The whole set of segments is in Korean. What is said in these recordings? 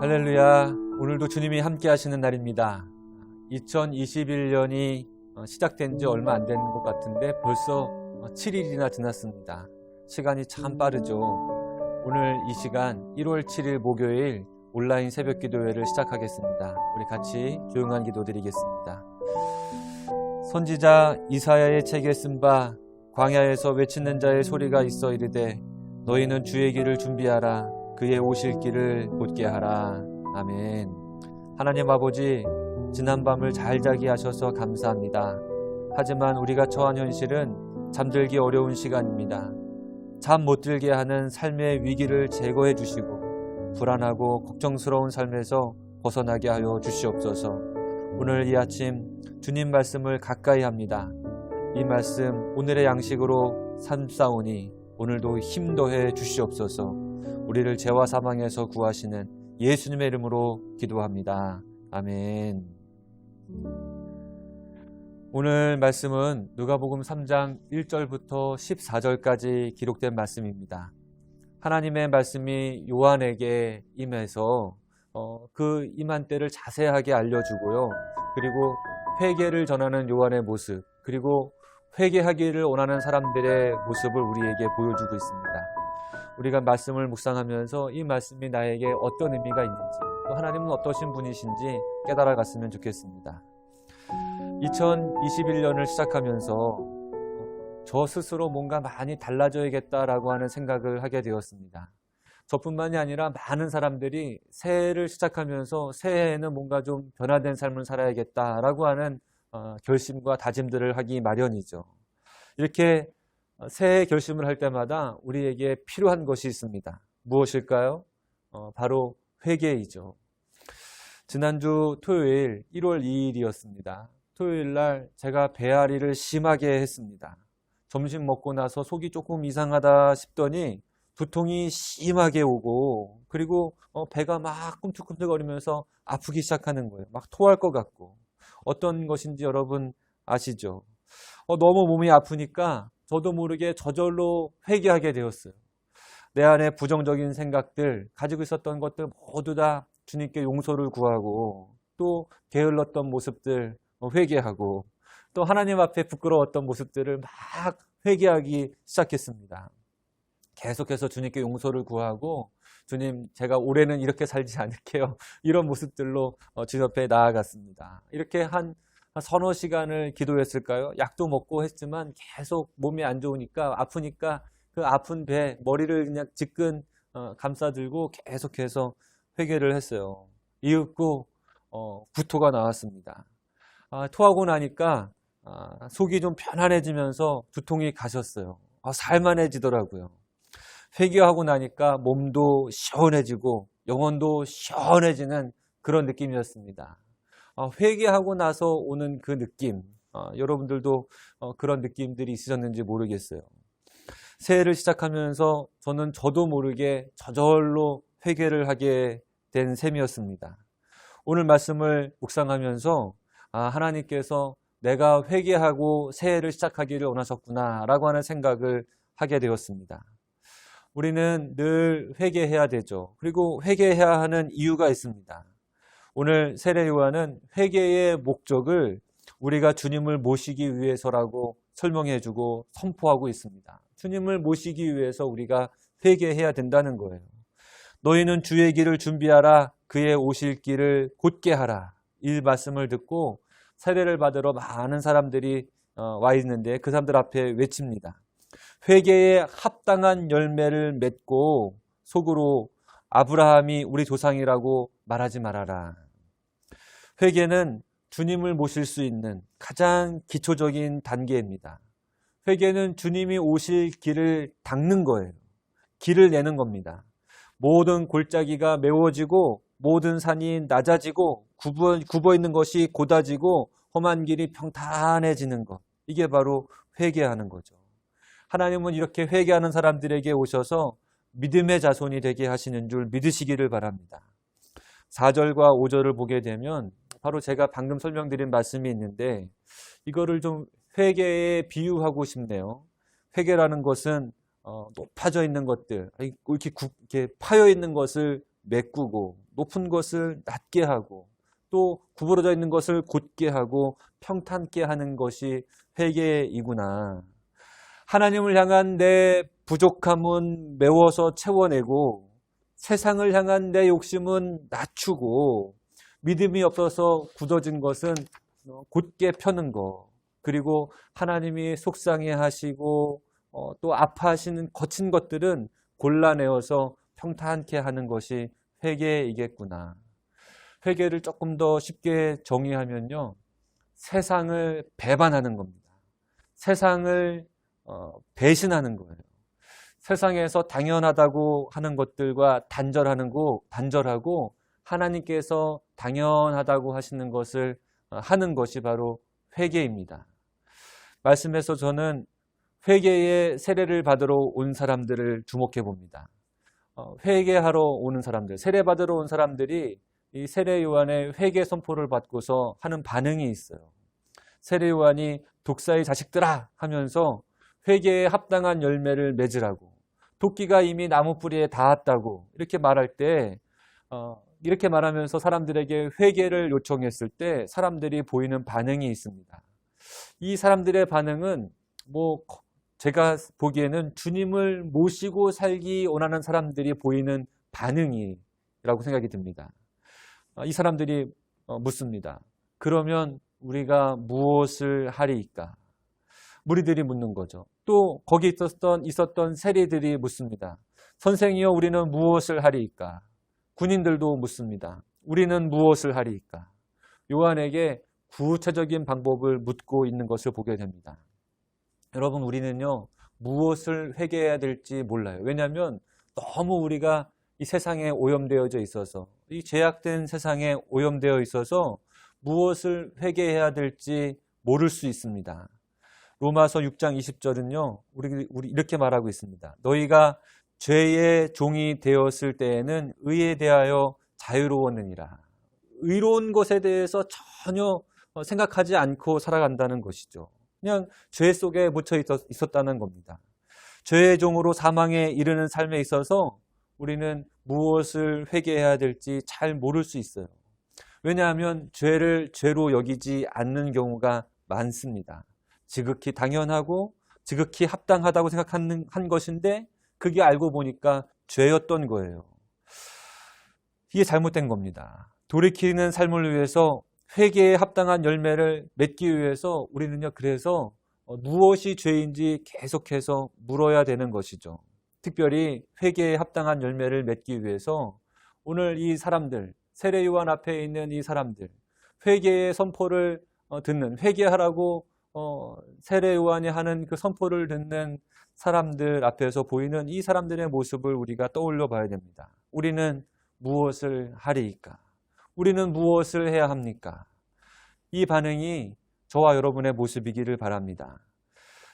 할렐루야. 오늘도 주님이 함께 하시는 날입니다. 2021년이 시작된 지 얼마 안 된 것 같은데 벌써 7일이나 지났습니다. 시간이 참 빠르죠. 오늘 이 시간 1월 7일 목요일 온라인 새벽 기도회를 시작하겠습니다. 우리 같이 조용한 기도 드리겠습니다. 선지자 이사야의 책에 쓴 바 광야에서 외치는 자의 소리가 있어 이르되 너희는 주의 길을 준비하라. 그의 오실 길을 곧게 하라. 아멘. 하나님 아버지, 지난밤을 잘 자게 하셔서 감사합니다. 하지만 우리가 처한 현실은 잠들기 어려운 시간입니다. 잠 못 들게 하는 삶의 위기를 제거해 주시고 불안하고 걱정스러운 삶에서 벗어나게 하여 주시옵소서. 오늘 이 아침 주님 말씀을 가까이 합니다. 이 말씀 오늘의 양식으로 삼사오니 오늘도 힘 더해 주시옵소서. 우리를 죄와 사망에서 구하시는 예수님의 이름으로 기도합니다. 아멘. 오늘 말씀은 누가복음 3장 1절부터 14절까지 기록된 말씀입니다. 하나님의 말씀이 요한에게 임해서 그 임한 때를 자세하게 알려주고요. 그리고 회개를 전하는 요한의 모습, 그리고 회개하기를 원하는 사람들의 모습을 우리에게 보여주고 있습니다. 우리가 말씀을 묵상하면서 이 말씀이 나에게 어떤 의미가 있는지, 또 하나님은 어떠신 분이신지 깨달아갔으면 좋겠습니다. 2021년을 시작하면서 저 스스로 뭔가 많이 달라져야겠다라고 하는 생각을 하게 되었습니다. 저뿐만이 아니라 많은 사람들이 새해를 시작하면서 새해에는 뭔가 좀 변화된 삶을 살아야겠다라고 하는 결심과 다짐들을 하기 마련이죠. 이렇게 새해 결심을 할 때마다 우리에게 필요한 것이 있습니다. 무엇일까요? 바로 회개이죠. 지난주 토요일 1월 2일이었습니다. 토요일 날 제가 배앓이를 심하게 했습니다. 점심 먹고 나서 속이 조금 이상하다 싶더니 두통이 심하게 오고, 그리고 배가 막 꿈틀꿈틀거리면서 아프기 시작하는 거예요. 막 토할 것 같고. 어떤 것인지 여러분 아시죠? 너무 몸이 아프니까 저도 모르게 저절로 회개하게 되었어요. 내 안에 부정적인 생각들, 가지고 있었던 것들 모두 다 주님께 용서를 구하고, 또 게을렀던 모습들 회개하고, 또 하나님 앞에 부끄러웠던 모습들을 막 회개하기 시작했습니다. 계속해서 주님께 용서를 구하고, 주님, 제가 올해는 이렇게 살지 않을게요. 이런 모습들로 주님 앞에 나아갔습니다. 이렇게 한 서너 시간을 기도했을까요? 약도 먹고 했지만 계속 몸이 안 좋으니까, 아프니까 그 아픈 배, 머리를 그냥 지끈 감싸들고 계속해서 회개를 했어요. 이윽고 구토가 나왔습니다. 토하고 나니까 속이 좀 편안해지면서 두통이 가셨어요. 살만해지더라고요. 회개하고 나니까 몸도 시원해지고 영혼도 시원해지는 그런 느낌이었습니다. 회개하고 나서 오는 그 느낌, 여러분들도 그런 느낌들이 있으셨는지 모르겠어요. 새해를 시작하면서 저도 모르게 저절로 회개를 하게 된 셈이었습니다. 오늘 말씀을 묵상하면서 하나님께서 내가 회개하고 새해를 시작하기를 원하셨구나 라고 하는 생각을 하게 되었습니다. 우리는 늘 회개해야 되죠. 그리고 회개해야 하는 이유가 있습니다. 오늘 세례 요한은 회개의 목적을 우리가 주님을 모시기 위해서라고 설명해주고 선포하고 있습니다. 주님을 모시기 위해서 우리가 회개해야 된다는 거예요. 너희는 주의 길을 준비하라. 그의 오실 길을 곧게 하라. 이 말씀을 듣고 세례를 받으러 많은 사람들이 와 있는데 그 사람들 앞에 외칩니다. 회개에 합당한 열매를 맺고 속으로 아브라함이 우리 조상이라고 말하지 말아라. 회개는 주님을 모실 수 있는 가장 기초적인 단계입니다. 회개는 주님이 오실 길을 닦는 거예요. 길을 내는 겁니다. 모든 골짜기가 메워지고 모든 산이 낮아지고 굽어 있는 것이 곧아지고 험한 길이 평탄해지는 것. 이게 바로 회개하는 거죠. 하나님은 이렇게 회개하는 사람들에게 오셔서 믿음의 자손이 되게 하시는 줄 믿으시기를 바랍니다. 4절과 5절을 보게 되면 바로 제가 방금 설명드린 말씀이 있는데 이거를 좀 회개에 비유하고 싶네요. 회개라는 것은 높아져 있는 것들, 이렇게 파여 있는 것을 메꾸고 높은 것을 낮게 하고 또 구부러져 있는 것을 곧게 하고 평탄케 하는 것이 회개이구나. 하나님을 향한 내 부족함은 메워서 채워내고 세상을 향한 내 욕심은 낮추고 믿음이 없어서 굳어진 것은 곧게 펴는 것, 그리고 하나님이 속상해 하시고 또 아파하시는 거친 것들은 골라내어서 평탄케 하는 것이 회개이겠구나. 회개를 조금 더 쉽게 정의하면요, 세상을 배반하는 겁니다. 세상을 배신하는 거예요. 세상에서 당연하다고 하는 것들과 단절하고 하나님께서 당연하다고 하시는 것을 하는 것이 바로 회개입니다. 말씀에서 저는 회개의 세례를 받으러 온 사람들을 주목해 봅니다. 회개하러 오는 사람들, 세례 받으러 온 사람들이 이 세례 요한의 회개 선포를 받고서 하는 반응이 있어요. 세례 요한이 독사의 자식들아 하면서 회개에 합당한 열매를 맺으라고, 도끼가 이미 나무 뿌리에 닿았다고 이렇게 말할 때, 이렇게 말하면서 사람들에게 회개를 요청했을 때 사람들이 보이는 반응이 있습니다. 이 사람들의 반응은 제가 보기에는 주님을 모시고 살기 원하는 사람들이 보이는 반응이라고 생각이 듭니다. 이 사람들이 묻습니다. 그러면 우리가 무엇을 하리이까? 무리들이 묻는 거죠. 또 거기 있었던 세리들이 묻습니다. 선생이여, 우리는 무엇을 하리이까? 군인들도 묻습니다. 우리는 무엇을 하리이까? 요한에게 구체적인 방법을 묻고 있는 것을 보게 됩니다. 여러분, 우리는요, 무엇을 회개해야 될지 몰라요. 왜냐하면 너무 우리가 이 세상에 오염되어져 있어서, 이 죄악된 세상에 오염되어 있어서 무엇을 회개해야 될지 모를 수 있습니다. 로마서 6장 20절은요, 우리 이렇게 말하고 있습니다. 너희가 죄의 종이 되었을 때에는 의에 대하여 자유로웠느니라. 의로운 것에 대해서 전혀 생각하지 않고 살아간다는 것이죠. 그냥 죄 속에 묻혀 있었다는 겁니다. 죄의 종으로 사망에 이르는 삶에 있어서 우리는 무엇을 회개해야 될지 잘 모를 수 있어요. 왜냐하면 죄를 죄로 여기지 않는 경우가 많습니다. 지극히 당연하고 지극히 합당하다고 생각하는 것인데 그게 알고 보니까 죄였던 거예요. 이게 잘못된 겁니다. 돌이키는 삶을 위해서 회개에 합당한 열매를 맺기 위해서 우리는요, 그래서 무엇이 죄인지 계속해서 물어야 되는 것이죠. 특별히 회개에 합당한 열매를 맺기 위해서 오늘 이 사람들, 세례 요한 앞에 있는 이 사람들, 회개의 선포를 듣는, 회개하라고 세례 요한이 하는 그 선포를 듣는 사람들 앞에서 보이는 이 사람들의 모습을 우리가 떠올려 봐야 됩니다. 우리는 무엇을 하리이까? 우리는 무엇을 해야 합니까? 이 반응이 저와 여러분의 모습이기를 바랍니다.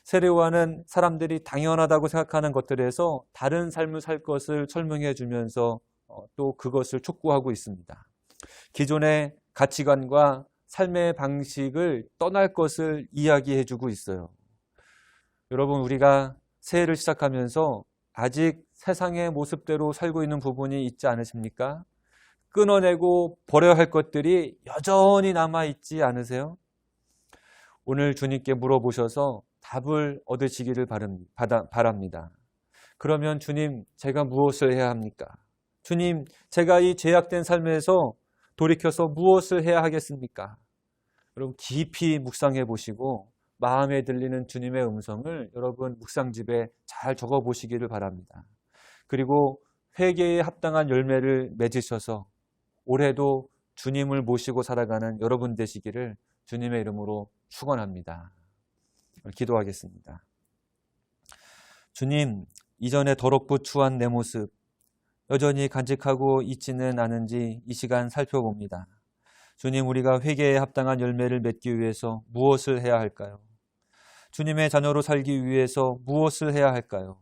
세례 요한은 사람들이 당연하다고 생각하는 것들에서 다른 삶을 살 것을 설명해 주면서 또 그것을 촉구하고 있습니다. 기존의 가치관과 삶의 방식을 떠날 것을 이야기해 주고 있어요. 여러분, 우리가 새해를 시작하면서 아직 세상의 모습대로 살고 있는 부분이 있지 않으십니까? 끊어내고 버려야 할 것들이 여전히 남아있지 않으세요? 오늘 주님께 물어보셔서 답을 얻으시기를 바랍니다. 그러면 주님, 제가 무엇을 해야 합니까? 주님, 제가 이 죄악된 삶에서 돌이켜서 무엇을 해야 하겠습니까? 여러분, 깊이 묵상해 보시고 마음에 들리는 주님의 음성을 여러분 묵상집에 잘 적어 보시기를 바랍니다. 그리고 회개에 합당한 열매를 맺으셔서 올해도 주님을 모시고 살아가는 여러분 되시기를 주님의 이름으로 축원합니다. 기도하겠습니다. 주님, 이전에 더럽고 추한 내 모습 여전히 간직하고 있지는 않은지 이 시간 살펴봅니다. 주님, 우리가 회개에 합당한 열매를 맺기 위해서 무엇을 해야 할까요? 주님의 자녀로 살기 위해서 무엇을 해야 할까요?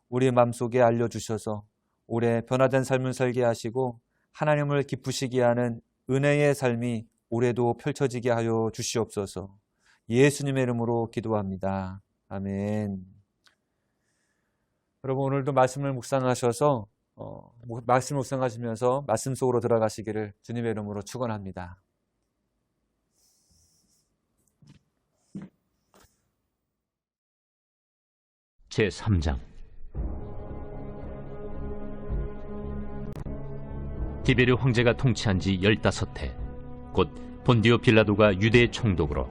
우리 마음속에 알려주셔서 올해 변화된 삶을 살게 하시고 하나님을 기쁘시게 하는 은혜의 삶이 올해도 펼쳐지게 하여 주시옵소서. 예수님의 이름으로 기도합니다. 아멘. 여러분, 오늘도 말씀을 묵상하셔서 말씀을 묵상하시면서 말씀 속으로 들어가시기를 주님의 이름으로 축원합니다. 제3장. 디베르 황제가 통치한 지 15해, 곧 본디오 빌라도가 유대의 총독으로,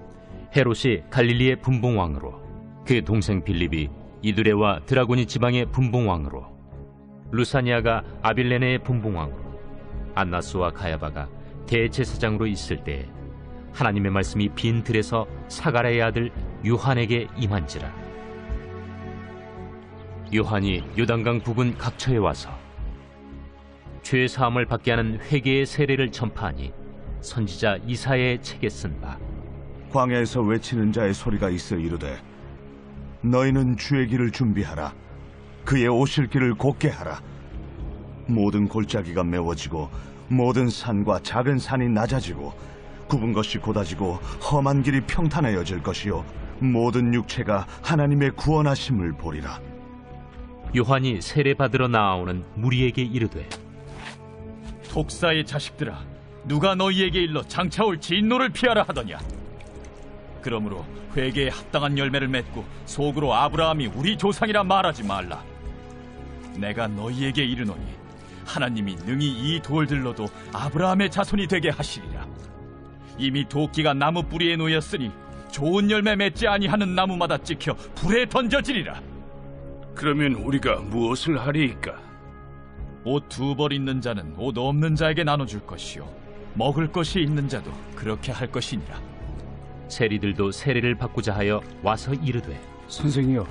헤롯이 갈릴리의 분봉왕으로, 그 동생 빌립이 이두레와 드라고니 지방의 분봉왕으로, 루사니아가 아빌레네의 분봉왕으로, 안나스와 가야바가 대제사장으로 있을 때에 하나님의 말씀이 빈 들에서 사가랴의 아들 요한에게 임한지라. 요한이 요단강 부근 각처에 와서 죄 사함을 받게 하는 회개의 세례를 전파하니 선지자 이사야의 책에 쓴 바, 광야에서 외치는 자의 소리가 있어 이르되 너희는 주의 길을 준비하라. 그의 오실 길을 곧게 하라. 모든 골짜기가 메워지고 모든 산과 작은 산이 낮아지고 굽은 것이 곧아지고 험한 길이 평탄해져질 것이요 모든 육체가 하나님의 구원하심을 보리라. 요한이 세례 받으러 나아오는 무리에게 이르되, 독사의 자식들아, 누가 너희에게 일러 장차올 진노를 피하라 하더냐? 그러므로 회개에 합당한 열매를 맺고 속으로 아브라함이 우리 조상이라 말하지 말라. 내가 너희에게 이르노니 하나님이 능히 이 돌들로도 아브라함의 자손이 되게 하시리라. 이미 도끼가 나무 뿌리에 놓였으니 좋은 열매 맺지 아니하는 나무마다 찍혀 불에 던져지리라. 그러면 우리가 무엇을 하리이까? 옷 2벌 있는 자는 옷 없는 자에게 나눠줄 것이요 먹을 것이 있는 자도 그렇게 할 것이니라. 세리들도 세례를 받고자 하여 와서 이르되, 선생이여,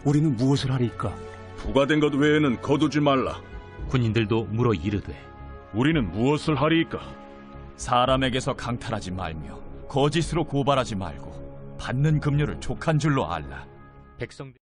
우리는 무엇을 하리이까? 부과된 것 외에는 거두지 말라. 군인들도 물어 이르되, 우리는 무엇을 하리이까? 사람에게서 강탈하지 말며 거짓으로 고발하지 말고 받는 급료를 족한 줄로 알라. 백성들